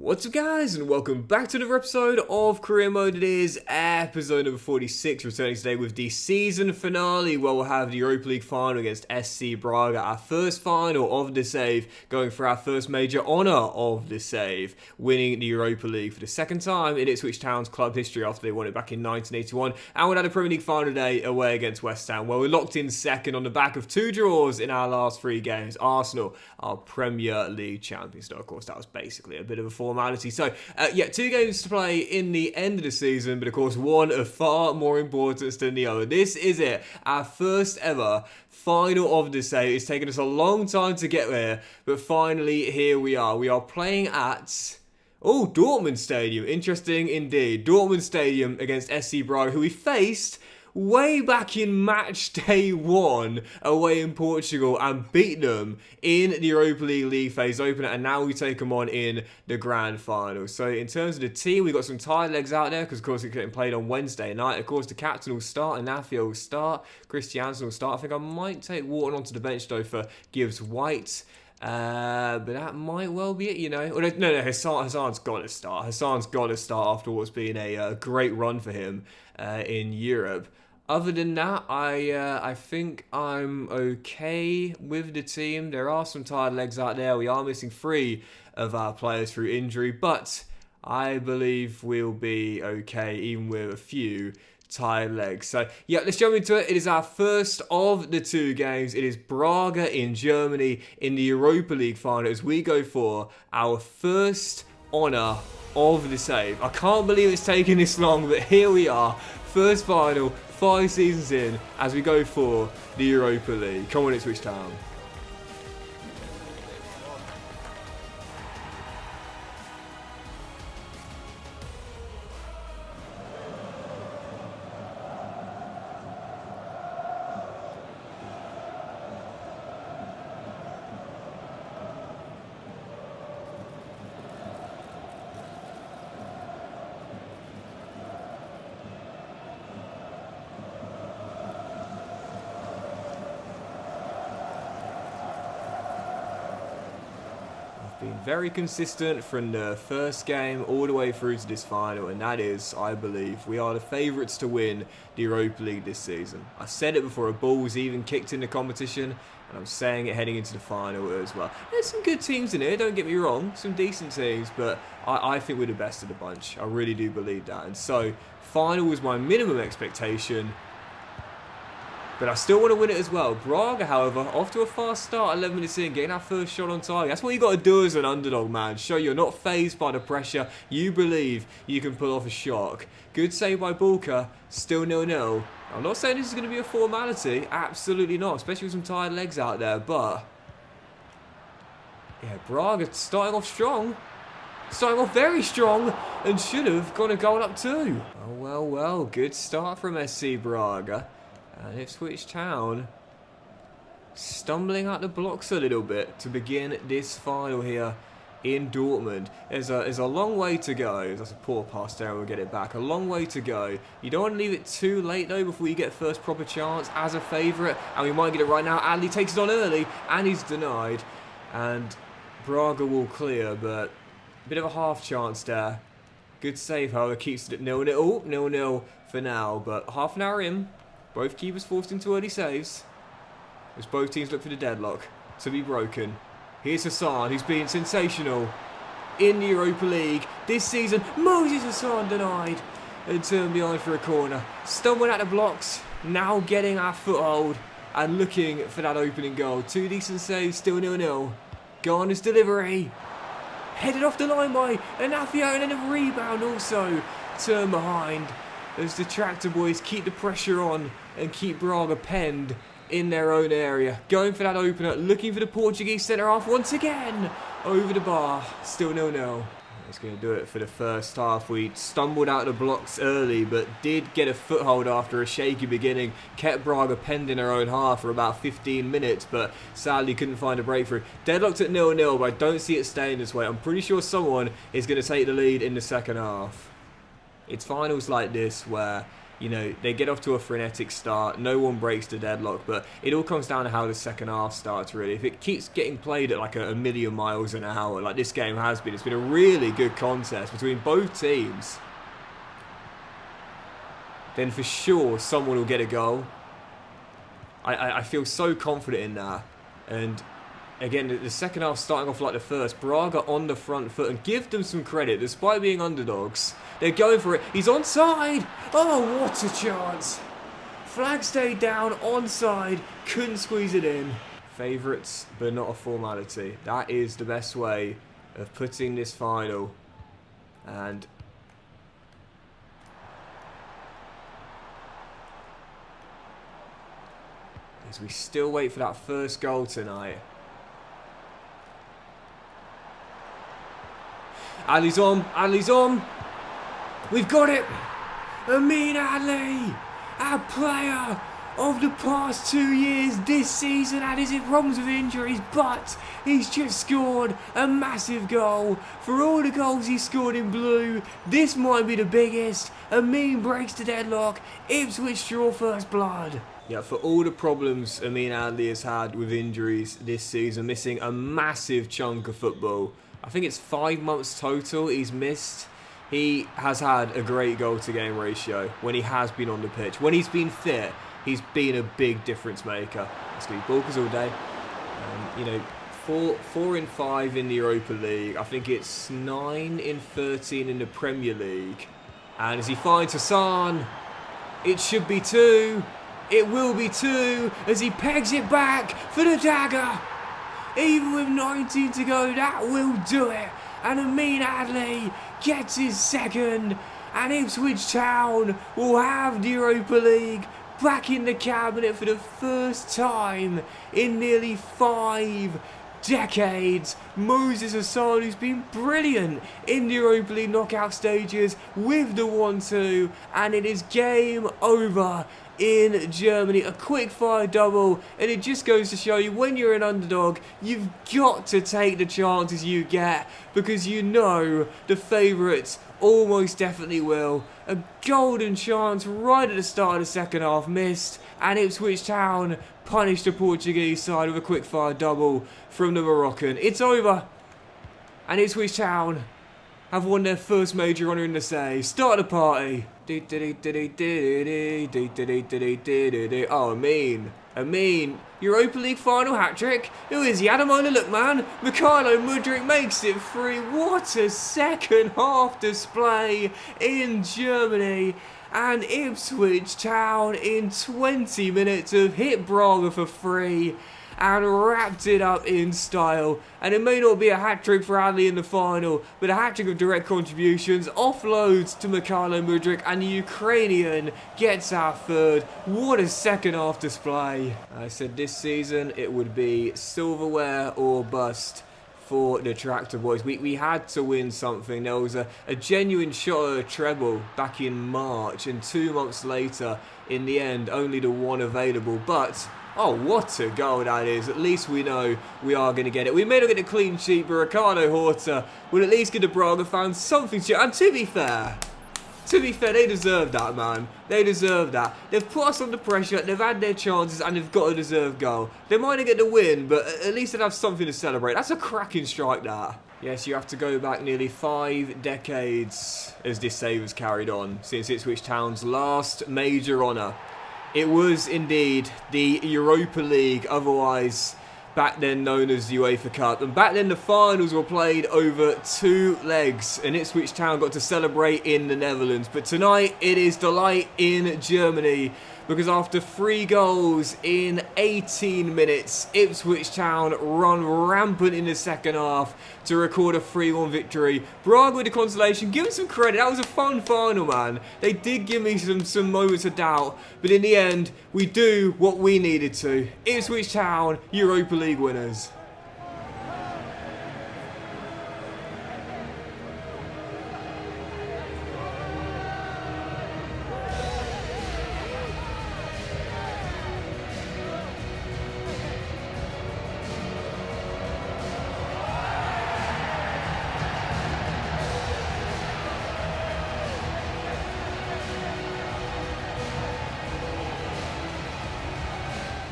What's up guys, and welcome back to another episode of Career Mode. It is episode number 46, returning today with the season finale, where we'll have the Europa League final against SC Braga, our first final of the save, going for our first major honour of the save, winning the Europa League for the second time in Ipswich Town's club history after they won it back in 1981, and we had a Premier League final today away against West Ham, where we're locked in second on the back of 2 draws in our last 3 games. Arsenal, our Premier League champions, so of course that was basically a bit of a formality. So, 2 games to play in the end of the season, but of course one of far more importance than the other. This is it, our first ever final of the save. It's taken us a long time to get there, but finally here we are. We are playing at Dortmund Stadium. Interesting indeed. Dortmund Stadium against SC Braga, who we faced way back in match day 1 away in Portugal and beat them in the Europa League phase opener, and now we take them on in the grand final. So in terms of the team, we've got some tired legs out there because of course it's getting played on Wednesday night. Of course the captain will start, Anafia will start, Christiansen will start. I think I might take Wharton onto the bench though for Gibbs White. But that might well be it, you know. No, Hassan's got to start. Hassan's got to start after what's been a great run for him in Europe. Other than that, I think I'm okay with the team. There are some tired legs out there. We are missing 3 of our players through injury, but I believe we'll be okay, even with a few tired legs. So, yeah, let's jump into it. It is our first of the 2 games. It is Braga in Germany in the Europa League final as we go for our first honour of the save. I can't believe it's taken this long, but here we are. First final, 5 seasons in, as we go for the Europa League. Come on, Ipswich Town. Been very consistent from the first game all the way through to this final, and that is, I believe, we are the favourites to win the Europa League this season. I said it before a ball was even kicked in the competition, and I'm saying it heading into the final as well. There's some good teams in here, don't get me wrong, some decent teams, but I think we're the best of the bunch. I really do believe that, and so final was my minimum expectation. But I still want to win it as well. Braga, however, off to a fast start, 11 minutes in, getting our first shot on target. That's what you got to do as an underdog, man. Show you're not fazed by the pressure. You believe you can pull off a shock. Good save by Bulka, still 0-0. I'm not saying this is going to be a formality. Absolutely not, especially with some tired legs out there. But, yeah, Braga starting off strong. Starting off very strong, and should have got a goal up too. Oh, well. Good start from SC Braga. And Ipswich Town stumbling out the blocks a little bit to begin this final here in Dortmund. There's a long way to go. That's a poor pass there, we'll get it back. A long way to go. You don't want to leave it too late though before you get first proper chance as a favourite. And we might get it right now. Adley takes it on early and he's denied. And Braga will clear, but a bit of a half chance there. Good save, however, keeps it at 0-0. 0-0 for now, but half an hour in. Both keepers forced into early saves, as both teams look for the deadlock to be broken. Here's Hassan, who's been sensational in the Europa League this season. Moses Hassan denied and turned behind for a corner. Stumbling at the blocks, now getting our foothold and looking for that opening goal. 2 decent saves, still 0-0. Garner's delivery. Headed off the line by Anafia, and then a rebound also. Turn behind as the Tractor Boys keep the pressure on and keep Braga penned in their own area. Going for that opener, looking for the Portuguese centre-half once again. Over the bar, still 0-0. That's going to do it for the first half. We stumbled out the blocks early, but did get a foothold after a shaky beginning. Kept Braga penned in our own half for about 15 minutes, but sadly couldn't find a breakthrough. Deadlocked at 0-0, but I don't see it staying this way. I'm pretty sure someone is going to take the lead in the second half. It's finals like this where You know, they get off to a frenetic start. No one breaks the deadlock, but it all comes down to how the second half starts, really. If it keeps getting played at like a million miles an hour, like this game has been, it's been a really good contest between both teams, then for sure someone will get a goal. I feel so confident in that. And again, the second half starting off like the first. Braga on the front foot, and give them some credit. Despite being underdogs, they're going for it. He's onside. Oh, what a chance. Flag stayed down, onside. Couldn't squeeze it in. Favourites, but not a formality. That is the best way of putting this final. And as we still wait for that first goal tonight. Ali's on. We've got it. Amin Ali, our player of the past 2 years. This season had his problems with injuries, but he's just scored a massive goal. For all the goals he scored in blue, this might be the biggest. Amin breaks the deadlock. Ipswich draw first blood. Yeah, for all the problems Amin Ali has had with injuries this season, missing a massive chunk of football. I think it's 5 months total he's missed. He has had a great goal-to-game ratio when he has been on the pitch. When he's been fit, he's been a big difference maker. It's going to be Balkers all day. You know, 4 in 5 in the Europa League. I think it's 9 in 13 in the Premier League. And as he finds Hassan, it should be 2. It will be 2 as he pegs it back for the dagger. Even with 19 to go, that will do it. And Amin Ali gets his second. And Ipswich Town will have the Europa League back in the cabinet for the first time in nearly 5 decades. Moses Hassan, who's been brilliant in the Europa League knockout stages with the 1-2. And it is game over in Germany. A quick fire double, and it just goes to show you, when you're an underdog, you've got to take the chances you get, because you know the favourites almost definitely will. A golden chance right at the start of the second half missed, and Ipswich Town punished the Portuguese side with a quick fire double from the Moroccan. It's over, and Ipswich Town have won their first major honour in the say. Start the party. Oh, Amin. Europa League final hat-trick. Who is he? Adamina, look, man. Mikhailo Mudryk makes it 3. What a second half display in Germany. And Ipswich Town in 20 minutes have hit Braga for 3 and wrapped it up in style. And it may not be a hat-trick for Ali in the final, but a hat-trick of direct contributions, offloads to Mikhailo Mudryk, and the Ukrainian gets our third. What a second half display. I said this season it would be silverware or bust for the Tractor Boys. We had to win something. There was a genuine shot at a treble back in March, and 2 months later, in the end, only the one available. But oh, what a goal that is. At least we know we are going to get it. We may not get a clean sheet, but Ricardo Horta will at least give the Braga fans something to... And to be fair, they deserve that, man. They deserve that. They've put us under pressure, they've had their chances, and they've got a deserved goal. They might not get the win, but at least they'd have something to celebrate. That's a cracking strike, that. Yes, you have to go back nearly 5 decades as this save has carried on since Ipswich Town's last major honour. It was indeed the Europa League, otherwise back then known as the UEFA Cup. And back then the finals were played over 2 legs, and Ipswich Town got to celebrate in the Netherlands. But tonight it is delight in Germany, because after 3 goals in 18 minutes, Ipswich Town run rampant in the second half to record a 3-1 victory. Braga with the consolation. Give them some credit. That was a fun final, man. They did give me some moments of doubt, but in the end, we do what we needed to. Ipswich Town, Europa League winners.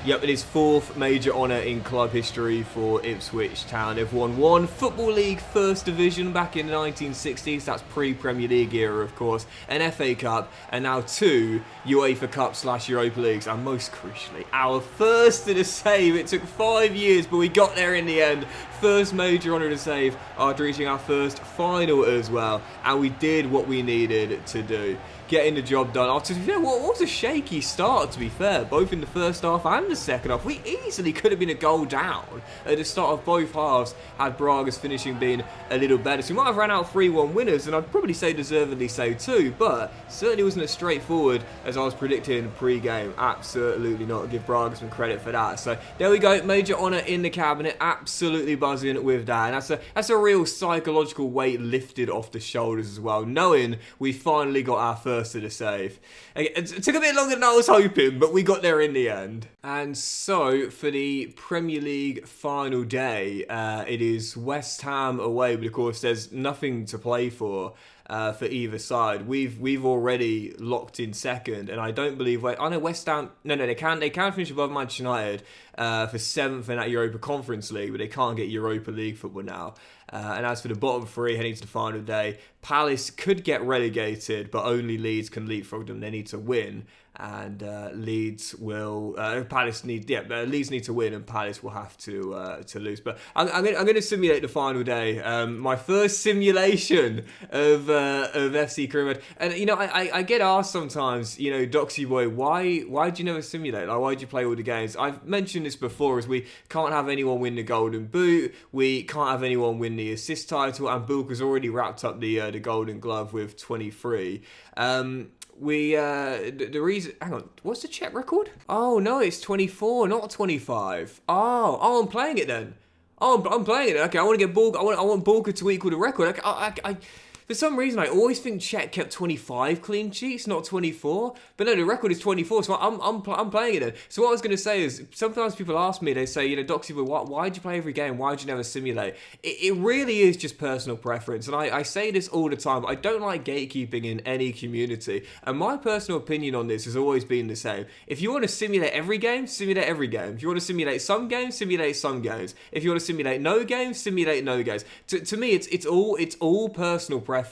Yep, it is 4th major honour in club history for Ipswich Town. They've won 1 Football League First Division back in the 1960s, that's pre-Premier League era of course, an FA Cup, and now 2 UEFA Cup/Europa Leagues, and most crucially, our first to the save. It took 5 years, but we got there in the end. First major honour to save after reaching our first final as well, and we did what we needed to do. Getting the job done. To be fair, what was a shaky start, to be fair, both in the first half and the second half. We easily could have been a goal down at the start of both halves had Braga's finishing been a little better. So we might have ran out 3-1 winners, and I'd probably say deservedly so too, but certainly wasn't as straightforward as I was predicting pre-game. Absolutely not. Give Braga some credit for that. So there we go, major honour in the cabinet. Absolutely buzzing with that, and that's a real psychological weight lifted off the shoulders as well, knowing we finally got our first to the save. It took a bit longer than I was hoping, but we got there in the end. And so for the Premier League final day, it is West Ham away, but of course there's nothing to play for either side. We've already locked in second, and I don't believe West Ham. No, they can finish above Manchester United for 7th in that Europa Conference League, but they can't get Europa League football now. And as for the bottom 3 heading to the final day, Palace could get relegated, but only Leeds can leapfrog them. They need to win, and Leeds will. Leeds need to win, and Palace will have to lose. But I'm going to simulate the final day. My first simulation of FC Korea. And you know, I get asked sometimes, you know, Doxy boy, why do you never simulate? Like, why do you play all the games? I've mentioned this before, as we can't have anyone win the Golden Boot, we can't have anyone win the assist title, and Bulka's already wrapped up the Golden Glove with 23. The reason, hang on, what's the Czech record? Oh no, it's 24, not 25. Oh, I'm playing it then. I'm playing it. Okay, I want to get Bulka. I want Bulka to equal the record. I for some reason, I always think Czech kept 25 clean sheets, not 24. But no, the record is 24, so I'm playing it then. So what I was going to say is, sometimes people ask me, they say, you know, Doxy, why do you play every game? Why do you never simulate? It really is just personal preference. And I say this all the time. I don't like gatekeeping in any community. And my personal opinion on this has always been the same. If you want to simulate every game, simulate every game. If you want to simulate some games, simulate some games. If you want to simulate no games, simulate no games. To me, it's all personal preference.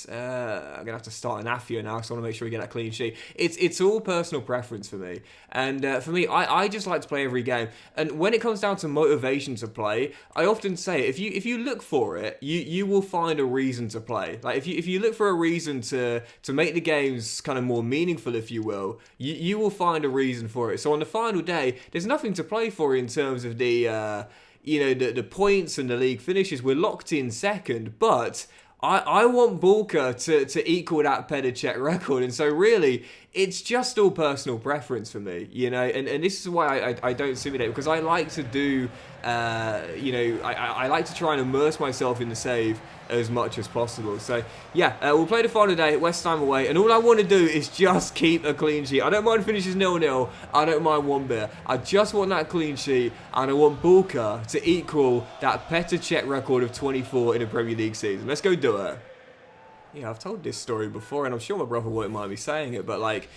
I'm gonna have to start an Afia now, so I want to make sure we get that clean sheet. It's all personal preference for me, and for me, I just like to play every game. And when it comes down to motivation to play, I often say, if you look for it, you will find a reason to play. Like if you look for a reason to make the games kind of more meaningful, if you will, you will find a reason for it. So on the final day, there's nothing to play for in terms of the the points and the league finishes. We're locked in second, but I want Bulka to equal that Petr Cech record, and so really, it's just all personal preference for me, you know, and this is why I don't simulate, because I like to do, I like to try and immerse myself in the save as much as possible. So yeah, we'll play the final day, West Ham away, and all I want to do is just keep a clean sheet. I don't mind finishes 0-0, I don't mind 1 bit. I just want that clean sheet, and I want Bulka to equal that Petr Cech record of 24 in a Premier League season. Let's go do it. Yeah, I've told this story before, and I'm sure my brother won't mind me saying it, but like,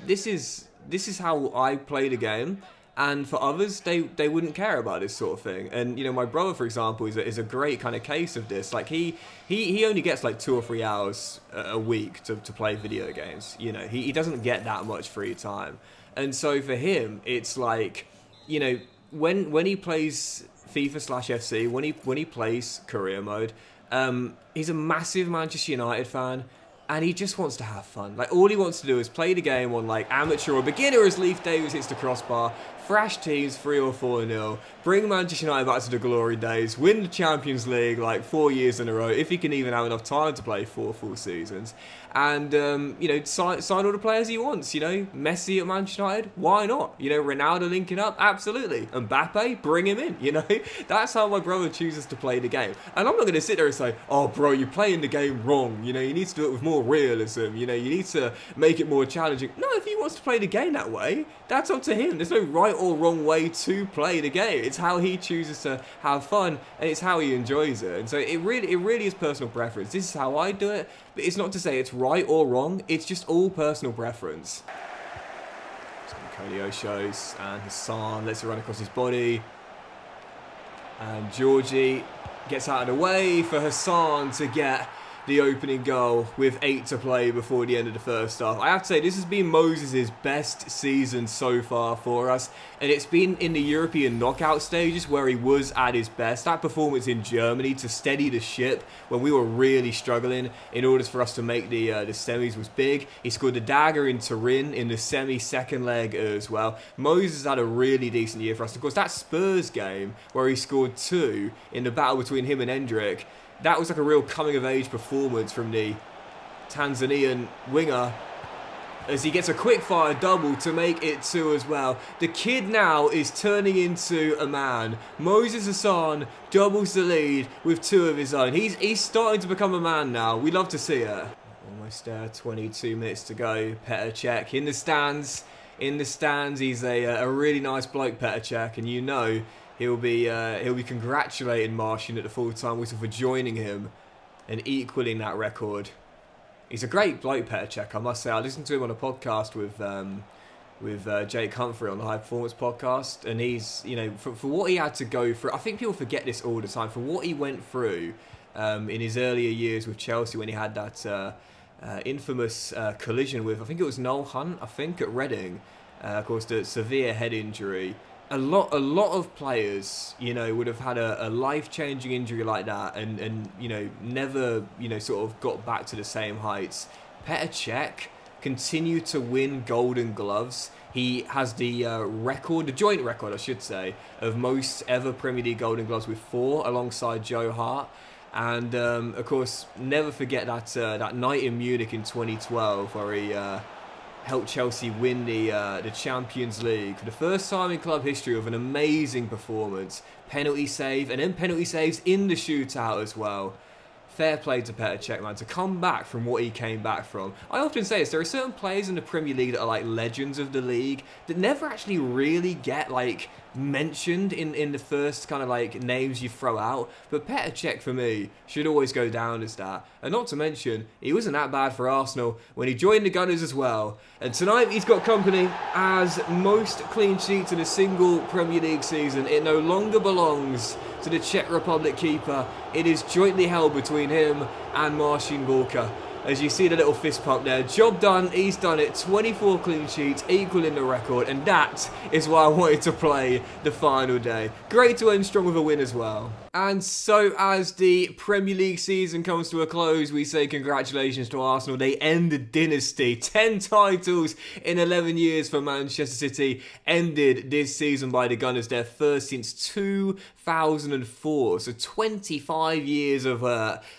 this is how I play the game. And for others, they wouldn't care about this sort of thing. And, you know, my brother, for example, is a great kind of case of this. Like, he only gets like 2 or 3 hours a week to play video games. You know, he doesn't get that much free time. And so for him, it's like, you know, when he plays FIFA/FC, when he plays career mode, he's a massive Manchester United fan. And he just wants to have fun. Like, all he wants to do is play the game on, like, amateur or beginner as Leif Davis hits the crossbar, thrash teams 3 or 4-0, bring Manchester United back to the glory days, win the Champions League, like, 4 years in a row, if he can even have enough time to play 4 full seasons. And, you know, sign all the players he wants, you know. Messi at Manchester United, why not? You know, Ronaldo linking up, absolutely. Mbappe, bring him in, you know. That's how my brother chooses to play the game. And I'm not going to sit there and say, oh, bro, you're playing the game wrong. You know, you need to do it with more realism. You know, you need to make it more challenging. No, if he wants to play the game that way, that's up to him. There's no right or wrong way to play the game. It's how he chooses to have fun, and it's how he enjoys it. And so it really is personal preference. This is how I do it, but it's not to say it's right or wrong. It's just all personal preference. Colio shows, and Hassan lets it run across his body. And Georgie gets out of the way for Hassan to get the opening goal with 8 to play before the end of the first half. I have to say, this has been Moses' best season so far for us, and it's been in the European knockout stages where he was at his best. That performance in Germany to steady the ship when we were really struggling in order for us to make the semis was big. He scored the dagger in Turin in the semi-second leg as well. Moses had a really decent year for us. Of course, that Spurs game where he scored 2 in the battle between him and Hendrick, that was like a real coming-of-age performance from the Tanzanian winger as he gets a quick-fire double to make it 2 as well. The kid now is turning into a man. Moses Hassan doubles the lead with 2 of his own. He's starting to become a man now. We love to see it. Almost there, 22 minutes to go. Petr Cech in the stands. In the stands, he's a really nice bloke, Petr Cech, and you know he'll be congratulating Martian at the full-time whistle for joining him and equaling that record. He's a great bloke, Petr Cech, I must say. I listened to him on a podcast with Jake Humphrey on the High Performance podcast, and he's, you know, for what he had to go through, I think people forget this all the time, for what he went through in his earlier years with Chelsea when he had that infamous collision with, I think it was Noel Hunt, at Reading, of course, the severe head injury. A lot of players, you know, would have had a life-changing injury like that and you know, never, you know, sort of got back to the same heights. Petr Cech continued to win Golden Gloves. He has the record, the joint record, I should say, of most ever Premier League Golden Gloves with 4 alongside Joe Hart. And, of course, never forget that night in Munich in 2012 where he helped Chelsea win the Champions League for the first time in club history with an amazing performance. Penalty save, and then penalty saves in the shootout as well. Fair play to Petr Cech, man, to come back from what he came back from. I often say this, there are certain players in the Premier League that are like legends of the league that never actually really get like mentioned in the first kind of like names you throw out, but Petr Cech for me should always go down as that. And not to mention, he wasn't that bad for Arsenal when he joined the Gunners as well. And tonight he's got company as most clean sheets in a single Premier League season. It no longer belongs to the Czech Republic keeper. It is jointly held between him and Marcin Gorka. As you see the little fist pump there, job done, he's done it, 24 clean sheets, equaling the record, and that is why I wanted to play the final day. Great to end strong with a win as well. And so as the Premier League season comes to a close, we say congratulations to Arsenal. They end the dynasty. 10 titles in 11 years for Manchester City. Ended this season by the Gunners, their first since 2004. So 25 years of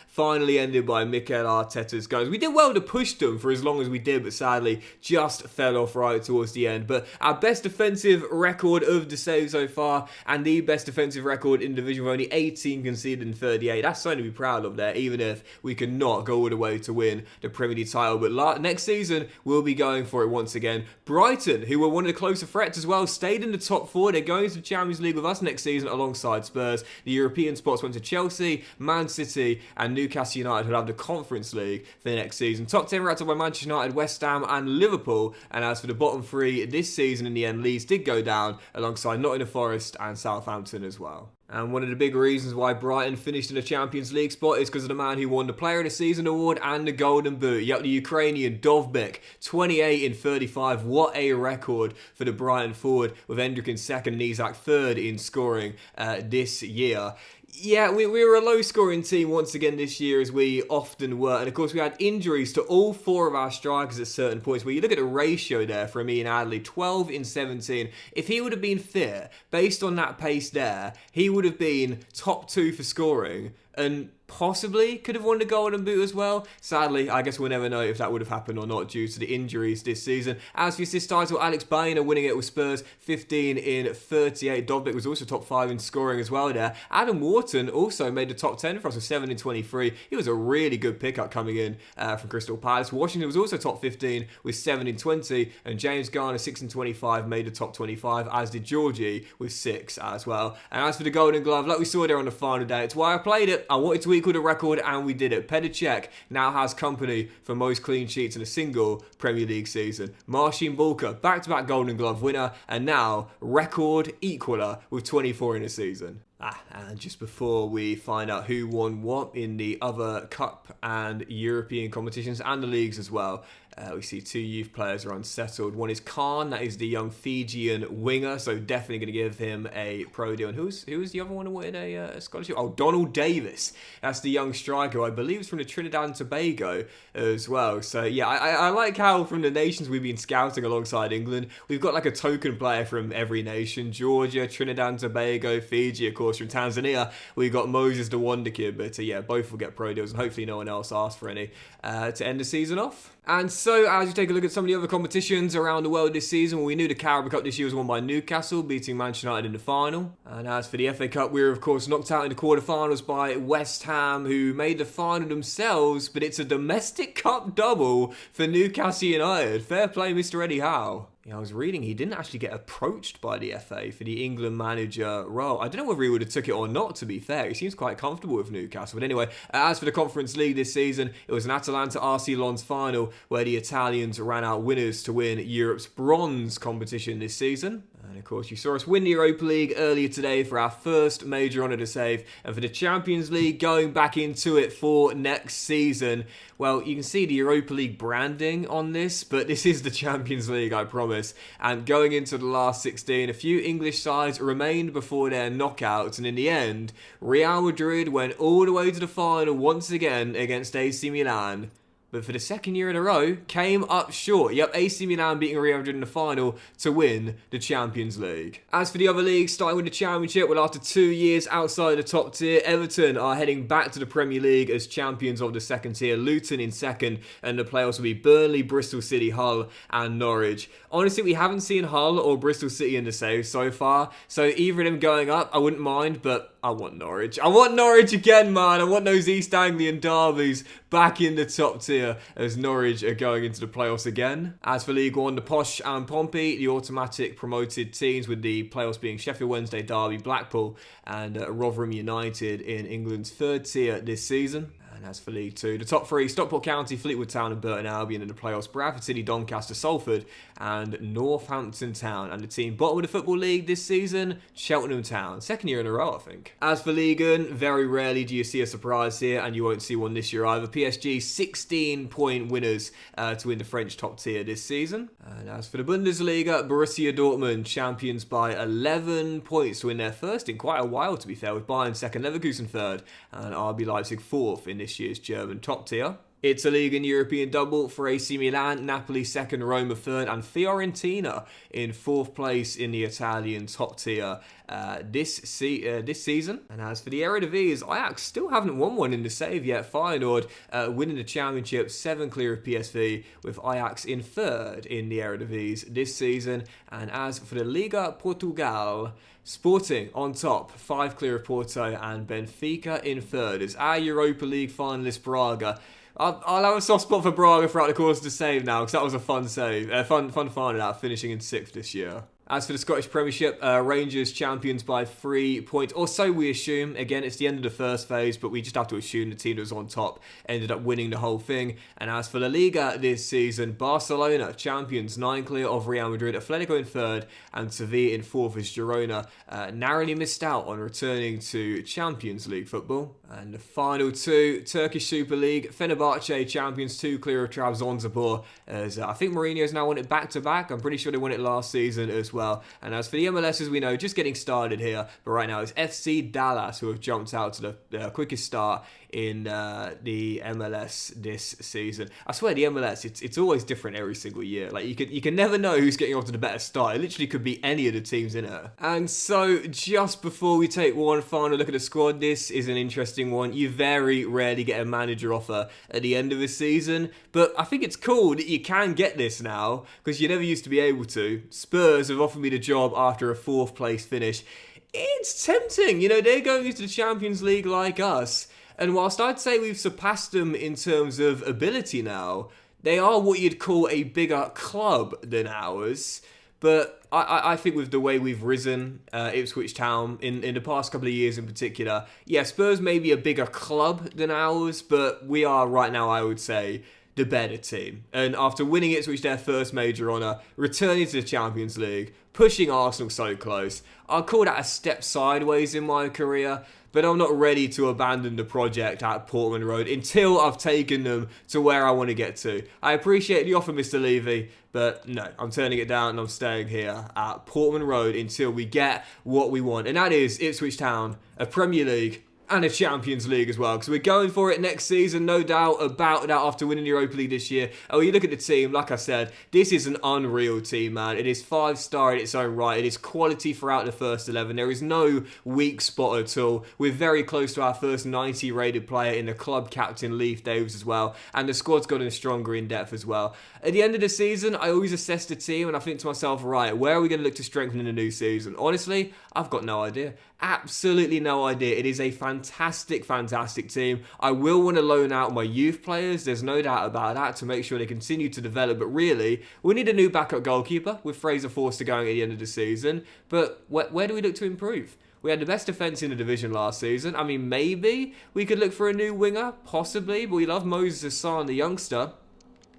finally ended by Mikel Arteta's Gunners. We did well to push them for as long as we did, but sadly just fell off right towards the end. But our best defensive record of the save so far, and the best defensive record in the division with only 18 conceded in 38. That's something to be proud of there, even if we could not go all the way to win the Premier League title. But next season, we'll be going for it once again. Brighton, who were one of the closer threats as well, stayed in the top 4. They're going to the Champions League with us next season alongside Spurs. The European spots went to Chelsea, Man City, and Newcastle United, who'll have the Conference League for the next season. Top 10 wrapped up by Manchester United, West Ham, and Liverpool. And as for the bottom 3 this season, in the end, Leeds did go down alongside Nottingham Forest and Southampton as well. And one of the big reasons why Brighton finished in the Champions League spot is because of the man who won the Player of the Season award and the Golden Boot. Yep, the Ukrainian Dovbyk, 28 in 35. What a record for the Brighton forward, with Hendrick in second and Isak third in scoring this year. Yeah, we were a low-scoring team once again this year, as we often were. And, of course, we had injuries to all 4 of our strikers at certain points. Where you look at the ratio there for Ian Adley, 12 in 17. If he would have been fit, based on that pace there, he would have been top 2 for scoring and possibly could have won the Golden Boot as well. Sadly, I guess we'll never know if that would have happened or not due to the injuries this season. As for this title, Alex Bain are winning it with Spurs, 15 in 38. Dovbyk was also top 5 in scoring as well there. Adam Wharton also made the top 10 for us with 7 in 23. He was a really good pickup coming in from Crystal Palace. Washington was also top 15 with 7 in 20. And James Garner, 6 in 25, made the top 25, as did Georgie with 6 as well. And as for the Golden Glove, like we saw there on the final day, it's why I played it. I wanted to equal the record, and we did it. Petr Cech now has company for most clean sheets in a single Premier League season. Marcin Bulka, back-to-back Golden Glove winner, and now record equaler with 24 in a season. And just before we find out who won what in the other cup and European competitions and the leagues as well, we see two youth players are unsettled. One is Khan, that is the young Fijian winger, so definitely going to give him a pro deal. And who was the other one who wanted a scholarship? Oh, Donald Davis. That's the young striker, I believe it's from the Trinidad and Tobago as well. So yeah, I like how from the nations we've been scouting alongside England, we've got like a token player from every nation. Georgia, Trinidad and Tobago, Fiji, of course, from Tanzania, we've got Moses the Wonder Kid. But yeah, both will get pro deals, and hopefully no one else asks for any to end the season off. And so, as you take a look at some of the other competitions around the world this season, well, we knew the Carabao Cup this year was won by Newcastle, beating Manchester United in the final. And as for the FA Cup, we were, of course, knocked out in the quarterfinals by West Ham, who made the final themselves, but it's a domestic cup double for Newcastle United. Fair play, Mr. Eddie Howe. I was reading he didn't actually get approached by the FA for the England manager role. I don't know whether he would have took it or not, to be fair. He seems quite comfortable with Newcastle. But anyway, as for the Conference League this season, it was an Atalanta-RC Lens final where the Italians ran out winners to win Europe's bronze competition this season. And of course, you saw us win the Europa League earlier today for our first major honour to save. And for the Champions League, going back into it for next season. Well, you can see the Europa League branding on this, but this is the Champions League, I promise. And going into the last 16, a few English sides remained before their knockouts. And in the end, Real Madrid went all the way to the final once again against AC Milan. But for the second year in a row, came up short. Yep, AC Milan beating Real Madrid in the final to win the Champions League. As for the other leagues, starting with the Championship, well, after 2 years outside the top tier, Everton are heading back to the Premier League as champions of the second tier. Luton in second, and the playoffs will be Burnley, Bristol City, Hull, and Norwich. Honestly, we haven't seen Hull or Bristol City in the saves so far, so either of them going up, I wouldn't mind, but I want Norwich. I want Norwich again, man. I want those East Anglian derbies back in the top tier as Norwich are going into the playoffs again. As for League One, the Posh and Pompey, the automatic promoted teams, with the playoffs being Sheffield Wednesday, Derby, Blackpool, and Rotherham United in England's third tier this season. And as for League Two, the top three, Stockport County, Fleetwood Town and Burton Albion in the playoffs, Bradford City, Doncaster, Salford and Northampton Town. And the team bottom of the Football League this season, Cheltenham Town. Second year in a row, I think. As for Ligue 1, very rarely do you see a surprise here, and you won't see one this year either. PSG 16-point winners to win the French top tier this season. And as for the Bundesliga, Borussia Dortmund champions by 11 points to win their first in quite a while, to be fair, with Bayern second, Leverkusen third, and RB Leipzig fourth in this year's German top tier. It's a league and European double for AC Milan, Napoli second, Roma third, and Fiorentina in fourth place in the Italian top tier this season. And as for the Eredivisie, Ajax still haven't won one in the save yet. Feyenoord winning the championship, 7 clear of PSV, with Ajax in third in the Eredivisie this season. And as for the Liga Portugal, Sporting on top, 5 clear of Porto, and Benfica in third as our Europa League finalist Braga. I'll have a soft spot for Braga throughout the course of the save now, because that was a fun save, fun final out, finishing in 6th this year. As for the Scottish Premiership, Rangers champions by 3 points, or so we assume. Again, it's the end of the first phase, but we just have to assume the team that was on top ended up winning the whole thing. And as for La Liga this season, Barcelona champions, 9 clear of Real Madrid, Atletico in third, and Sevilla in fourth as Girona narrowly missed out on returning to Champions League football. And the final two, Turkish Super League, Fenerbahce champions, 2 clear of Trabzonspor, as I think Mourinho's now won it back-to-back. I'm pretty sure they won it last season as well. And as for the MLS, as we know, just getting started here, but right now it's FC Dallas who have jumped out to the quickest start in the MLS this season. I swear the MLS, it's always different every single year. Like you can never know who's getting off to the better start. It literally could be any of the teams in it. And so just before we take one final look at the squad, this is an interesting one. You very rarely get a manager offer at the end of a season, but I think it's cool that you can get this now, because you never used to be able to. Spurs have offered me the job after a 4th place finish. It's tempting, they're going into the Champions League like us. And whilst I'd say we've surpassed them in terms of ability now, they are what you'd call a bigger club than ours. But I think with the way we've risen, Ipswich Town, in the past couple of years in particular, yeah, Spurs may be a bigger club than ours, but we are right now, I would say, the better team. And after winning Ipswich their first major honour, returning to the Champions League, pushing Arsenal so close, I'll call that a step sideways in my career, but I'm not ready to abandon the project at Portman Road until I've taken them to where I want to get to. I appreciate the offer, Mr. Levy, but no, I'm turning it down and I'm staying here at Portman Road until we get what we want. And that is Ipswich Town, a Premier League and a Champions League as well, because we're going for it next season, no doubt about that, after winning the Europa League this year. Oh, you look at the team, like I said, this is an unreal team, man. It is 5-star in its own right. It is quality throughout the first 11. There is no weak spot at all. We're very close to our first 90 rated player in the club captain, Leif Davis, as well, and the squad's gotten stronger in depth as well. At the end of the season, I always assess the team and I think to myself, right, where are we going to look to strengthen in the new season? Honestly, I've got no idea. Absolutely no idea. It is a fantastic, fantastic team. I will want to loan out my youth players. There's no doubt about that, to make sure they continue to develop. But really, we need a new backup goalkeeper with Fraser Forster going at the end of the season. But where do we look to improve? We had the best defence in the division last season. I mean, maybe we could look for a new winger, possibly. But we love Moses Hassan, the youngster,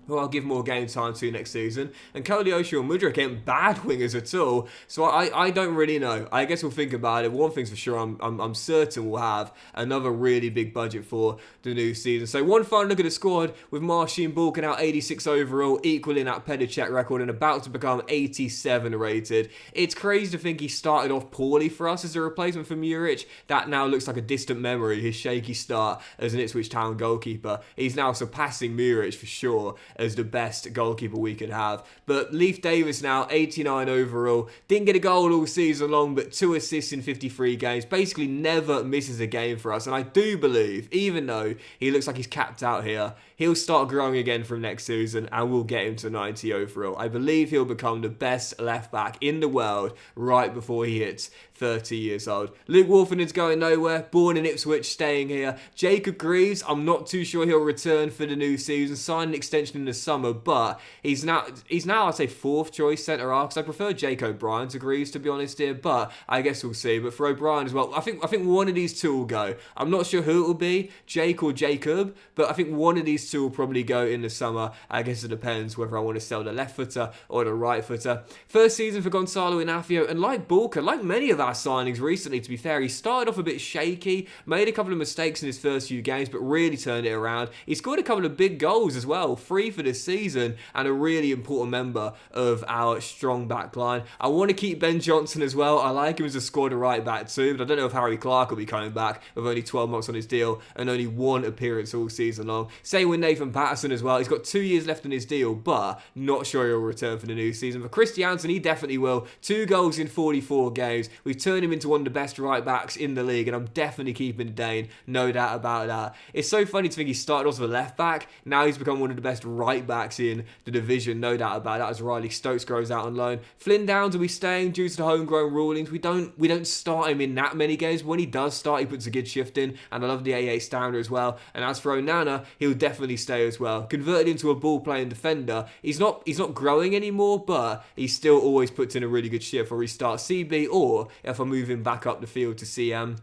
who I'll give more game time to next season. And Koleosho and Mudryk ain't bad wingers at all. So I don't really know. I guess we'll think about it. One thing's for sure, I'm certain we'll have another really big budget for the new season. So one final look at the squad, with Marcin Balkan out 86 overall, equaling that Pedicek record and about to become 87 rated. It's crazy to think he started off poorly for us as a replacement for Muric. That now looks like a distant memory, his shaky start as an Ipswich Town goalkeeper. He's now surpassing Muric for sure as the best goalkeeper we could have. But Leif Davis now 89 overall, didn't get a goal all season long, but 2 assists in 53 games, basically never misses a game for us. And I do believe, even though he looks like he's capped out here, he'll start growing again from next season and we'll get him to 90 overall. I believe he'll become the best left back in the world right before he hits 30 years old. Luke Wolfenden's going nowhere, born in Ipswich, staying here. Jacob Greaves, I'm not too sure he'll return for the new season, signed an extension in the summer, but he's now I'd say 4th choice centre-half, because I prefer Jake O'Brien to Greaves, to be honest here, but I guess we'll see. But for O'Brien as well, I think one of these two will go. I'm not sure who it will be, Jake or Jacob, but I think one of these two will probably go in the summer. I guess it depends whether I want to sell the left footer or the right footer. First season for Gonzalo Inacio, and like Balkan, like many of our signings recently, to be fair, he started off a bit shaky, made a couple of mistakes in his first few games, but really turned it around. He scored a couple of big goals as well, 3 for this season, and a really important member of our strong back line. I want to keep Ben Johnson as well. I like him as a squad right back too, but I don't know if Harry Clark will be coming back with only 12 months on his deal and only 1 appearance all season long. Same with Nathan Patterson as well. He's got 2 years left in his deal, but not sure he'll return for the new season. For Christiansen, he definitely will. 2 goals in 44 games. We've turned him into one of the best right backs in the league, and I'm definitely keeping Dane, no doubt about that. It's so funny to think he started off as a left back, now he's become one of the best right backs in the division, no doubt about that, as Riley Stokes grows out on loan. Flynn Downs will be staying due to the homegrown rulings. We don't start him in that many games. When he does start, he puts a good shift in, and I love the 88 standard as well. And as for Onana, he'll definitely stay as well. Converted into a ball-playing defender, he's not growing anymore, but he still always puts in a really good shift, or he starts CB, or if I move him back up the field to CM.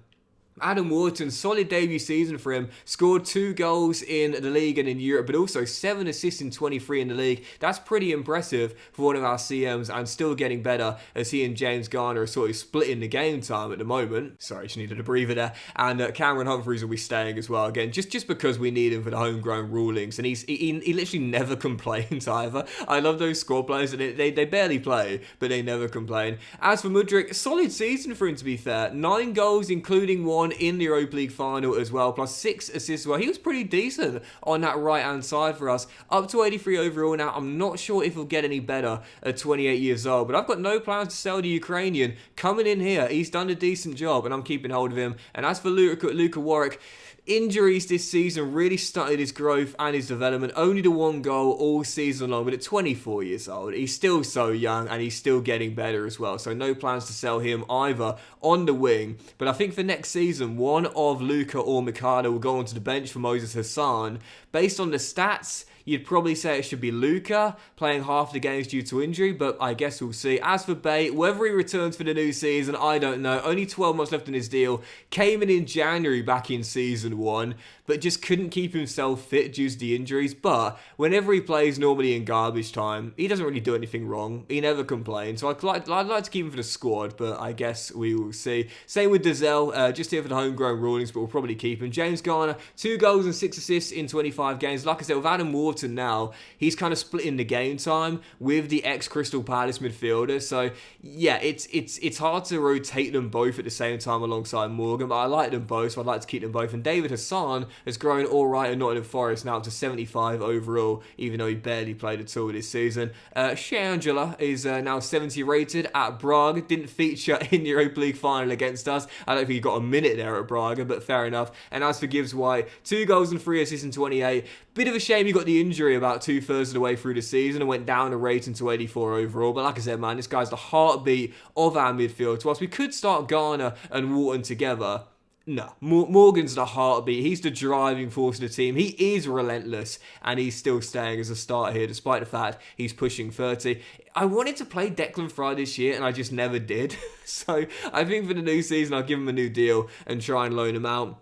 Adam Wharton, solid debut season for him, scored 2 goals in the league and in Europe, but also 7 assists in 23 in the league. That's pretty impressive for one of our CMs, and still getting better as he and James Garner are sort of splitting the game time at the moment. Sorry, just needed a breather there. And Cameron Humphreys will be staying as well, again, just because we need him for the homegrown rulings, and he literally never complains either. I love those squad players, and they barely play, but they never complain. As for Mudryk, solid season for him, to be fair. 9 goals, including 1 in the Europa League final as well, plus 6 assists as well. He was pretty decent on that right-hand side for us. Up to 83 overall now. I'm not sure if he'll get any better at 28 years old, but I've got no plans to sell the Ukrainian. Coming in here, he's done a decent job, and I'm keeping hold of him. And as for Luka Warwick, injuries this season really stunted his growth and his development. Only the 1 goal all season long, but at 24 years old, he's still so young and he's still getting better as well. So no plans to sell him either on the wing. But I think for next season, one of Luka or Mikhailo will go onto the bench for Moses Hassan. Based on the stats, you'd probably say it should be Luka playing half the games due to injury, but I guess we'll see. As for Bate, whether he returns for the new season, I don't know. Only 12 months left in his deal. Came in January back in season 1, but just couldn't keep himself fit due to the injuries. But whenever he plays normally in garbage time, he doesn't really do anything wrong. He never complains. So I'd like to keep him for the squad, but I guess we will see. Same with Dazelle, just here for the homegrown rulings, but we'll probably keep him. James Garner, 2 goals and 6 assists in 25 games. Like I said, with Adam Wharton now, he's kind of splitting the game time with the ex-Crystal Palace midfielder. So yeah, it's hard to rotate them both at the same time alongside Morgan, but I like them both, so I'd like to keep them both. And David Hassan has grown all right at Nottingham Forest, now up to 75 overall, even though he barely played at all this season. Shea Angela is now 70 rated at Braga. Didn't feature in the Europa League final against us. I don't think he got a minute there at Braga, but fair enough. And as for Gibbs White, 2 goals and 3 assists in 28. Bit of a shame he got the injury about 2/3 of the way through the season and went down a rating to 84 overall. But like I said, man, this guy's the heartbeat of our midfield. So whilst we could start Garner and Wharton together, no, Morgan's the heartbeat. He's the driving force of the team. He is relentless, and he's still staying as a starter here, despite the fact he's pushing 30. I wanted to play Declan Fry this year, and I just never did. So I think for the new season, I'll give him a new deal and try and loan him out.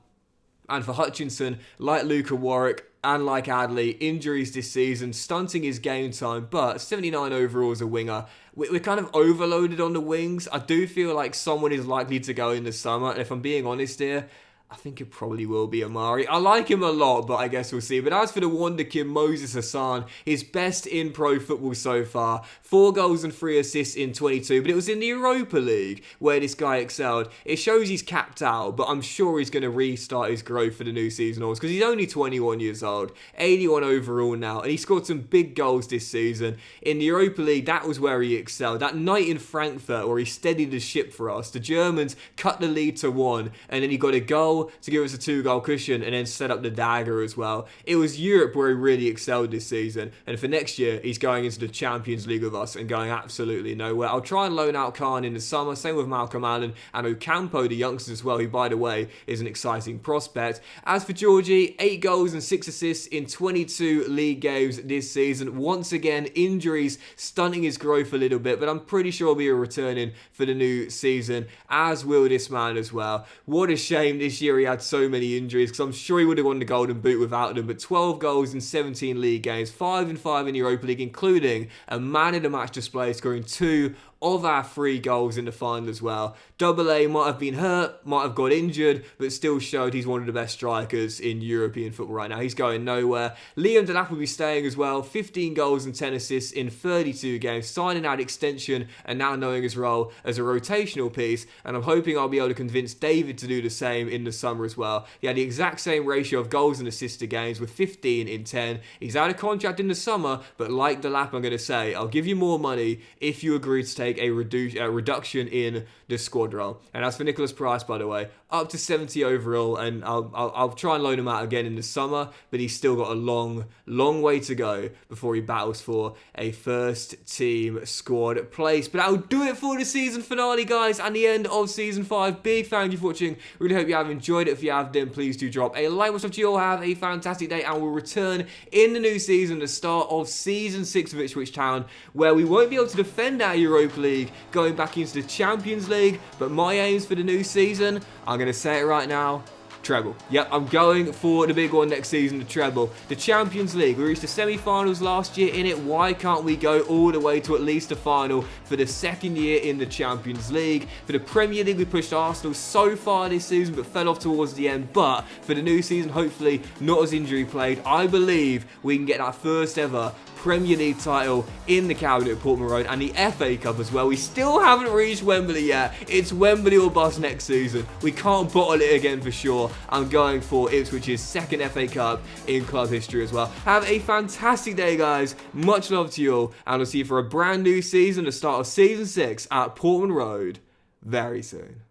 And for Hutchinson, like Luka Warwick, and like Adley, injuries this season, stunting his game time, but 79 overall as a winger. We're kind of overloaded on the wings. I do feel like someone is likely to go in the summer, and if I'm being honest here, I think it probably will be Amari. I like him a lot, but I guess we'll see. But as for the wonderkid Moses Hassan, his best in pro football so far. 4 goals and 3 assists in 22, but it was in the Europa League where this guy excelled. It shows he's capped out, but I'm sure he's going to restart his growth for the new season also, because he's only 21 years old, 81 overall now, and he scored some big goals this season. In the Europa League, that was where he excelled. That night in Frankfurt where he steadied the ship for us. The Germans cut the lead to 1, and then he got a goal to give us a 2-goal cushion and then set up the dagger as well. It was Europe where he really excelled this season, and for next year he's going into the Champions League with us and going absolutely nowhere. I'll try and loan out Khan in the summer, same with Malcolm Allen and Ocampo, the youngsters as well, who by the way is an exciting prospect. As for Georgie, 8 goals and 6 assists in 22 league games this season. Once again, injuries stunting his growth a little bit, but I'm pretty sure he'll be returning for the new season, as will this man as well. What a shame this year he had so many injuries, because I'm sure he would have won the Golden Boot without them. But 12 goals in 17 league games, 5 and 5 in the Europa League, including a man of the match display, scoring 2 of our 3 goals in the final as well. Double A might have been hurt, might have got injured, but still showed he's one of the best strikers in European football right now. He's going nowhere. Liam Delap will be staying as well. 15 goals and 10 assists in 32 games, signing out extension and now knowing his role as a rotational piece. And I'm hoping I'll be able to convince David to do the same in the summer as well. He had the exact same ratio of goals and assists to games with 15 in 10. He's out of contract in the summer, but like Delap, I'm going to say, I'll give you more money if you agree to take a reduction in the squad role. And as for Nicholas Price, by the way, up to 70 overall, and I'll try and loan him out again in the summer, but he's still got a long way to go before he battles for a first team squad place. But that'll do it for the season finale, guys, and the end of season 5. Big thank you for watching. Really hope you have enjoyed it. If you have, then please do drop a like. What's up to you all? Have a fantastic day, and we'll return in the new season, the start of season 6 of Ipswich Town, where we won't be able to defend our Europa League going back into the Champions League, but my aims for the new season, I'm going to say it right now, treble. Yep, I'm going for the big one next season, the treble. The Champions League, we reached the semi-finals last year in it. Why can't we go all the way to at least a final for the second year in the Champions League? For the Premier League, we pushed Arsenal so far this season, but fell off towards the end. But for the new season, hopefully not as injury plagued, I believe we can get that first ever Premier League title in the cabinet at Portman Road, and the FA Cup as well. We still haven't reached Wembley yet. It's Wembley or bust next season. We can't bottle it again for sure. I'm going for Ipswich's second FA Cup in club history as well. Have a fantastic day, guys. Much love to you all, and I'll see you for a brand new season, the start of season 6 at Portman Road very soon.